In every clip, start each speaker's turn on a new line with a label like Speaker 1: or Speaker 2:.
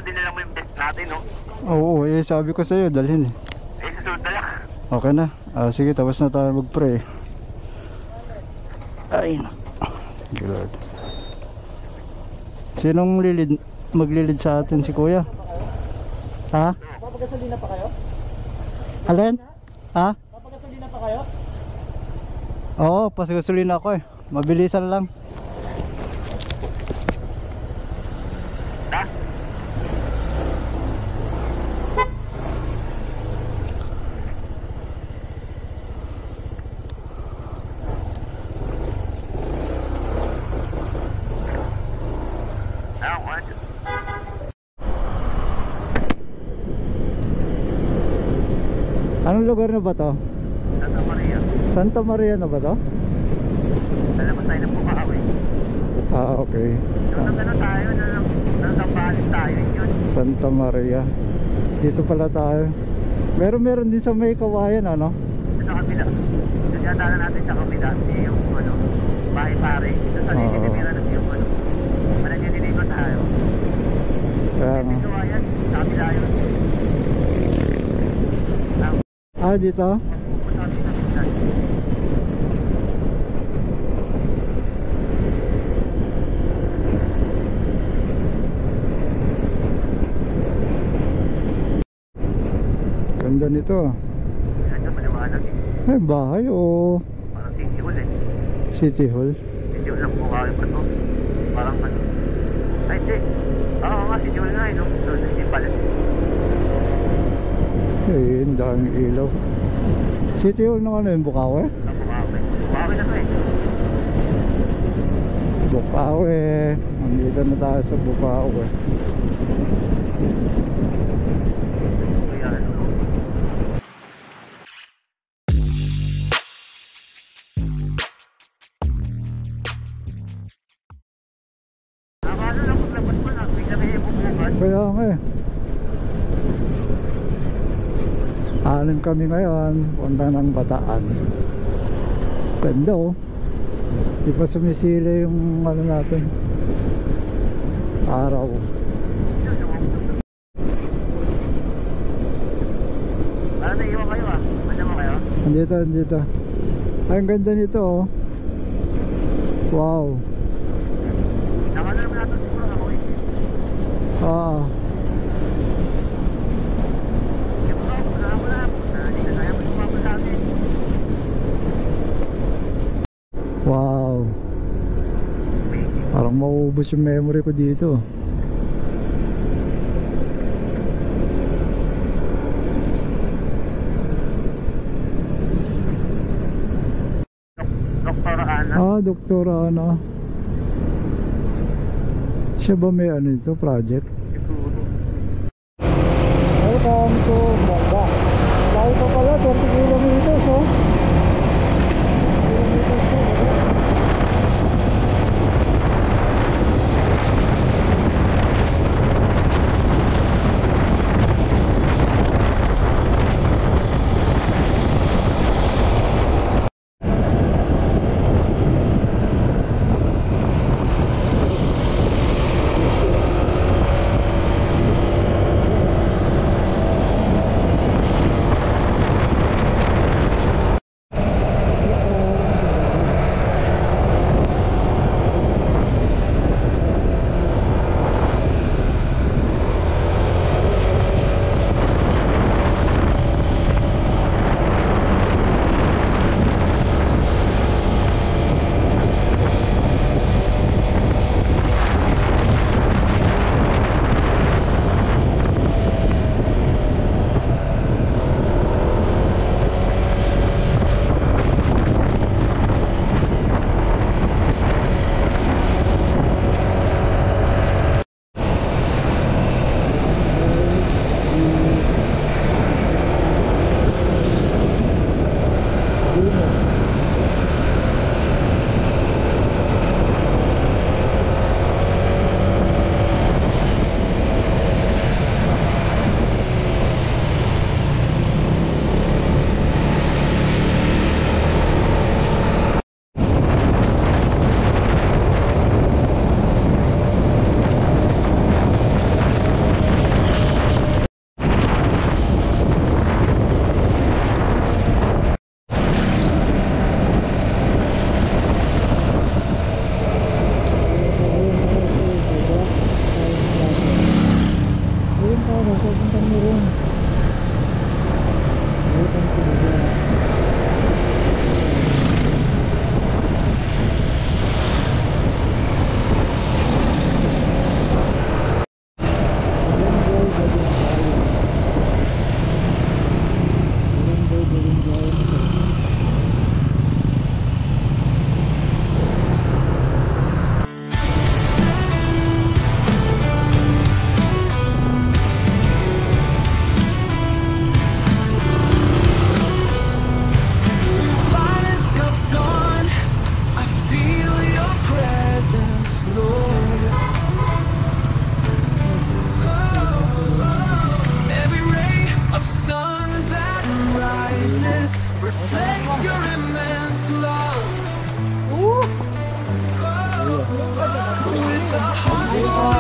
Speaker 1: dinala mo yung best natin, no?
Speaker 2: Oo, eh sabi ko sa'yo, dalhin eh.
Speaker 1: Eh, susunod na lang.
Speaker 2: Okay na. Sige, tapos na tayo mag-pray. Ay, good. Sinong maglilid sa atin, si Kuya? Ha?
Speaker 3: Papagasolina pa kayo?
Speaker 2: Alin? Ha?
Speaker 3: Papagasolina pa kayo?
Speaker 2: Oo, pasagasolina ako eh. Mabilisan lang. Anong lugar na ba to?
Speaker 1: Santa Maria.
Speaker 2: Santa Maria na ba to?
Speaker 1: Alam mo tayo ng Bukao eh.
Speaker 2: Okay.
Speaker 1: Yung nagano tayo, nagkambalis tayo yun.
Speaker 2: Santa Maria. Dito pala tayo. Meron din sa may Kawayan, ano?
Speaker 1: Sa kabila. Yung yata natin sa kabila, yung ano, bahay pare. Ito sa nilitibira na yung ano. Managdidiligo tayo.
Speaker 2: Kaya nga.
Speaker 1: Ito ayan, sa kabila yun.
Speaker 2: Dito? Ganda nito.
Speaker 1: Ganda maliwanag eh.
Speaker 2: Ay, bahay o
Speaker 1: Parang City Hall eh.
Speaker 2: City Hall?
Speaker 1: City Hall ang Bukao yung ano. Parang ano. Ay, hindi. Oo nga, City Hall nga eh. Doon hindi pala.
Speaker 2: Eh, ang daming ilaw. City Hall ng ano yung Bukawe?
Speaker 1: Sa Bukawe. Bukawe na to eh.
Speaker 2: Bukawe. Nandito na tayo sa Bukawe.
Speaker 1: Kaya ano. Nakakano lang paglabas mo na. Bigla may ibubukan.
Speaker 2: Kaya nga eh. Anim kami ngayon, punta ng Bataan. Ganda oh. Di pa sumisili yung ano natin, araw.
Speaker 1: Parang naiiwan kayo ah. Ano mo kayo?
Speaker 2: Andito. Ay, ang ganda nito oh. Wow.
Speaker 1: Nakano naman natin siguro ako eh.
Speaker 2: Wow. Parang mauubos yung memory ko dito.
Speaker 1: Dr. Ana.
Speaker 2: Dr. Ana. Siya ba may ano ito, project? Welcome to Banda. Layo pa pala, 30 kilometers oh.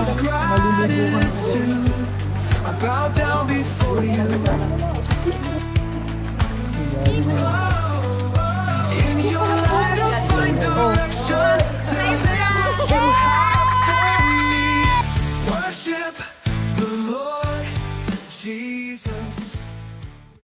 Speaker 2: maliligo ka na.
Speaker 4: I bow down before you.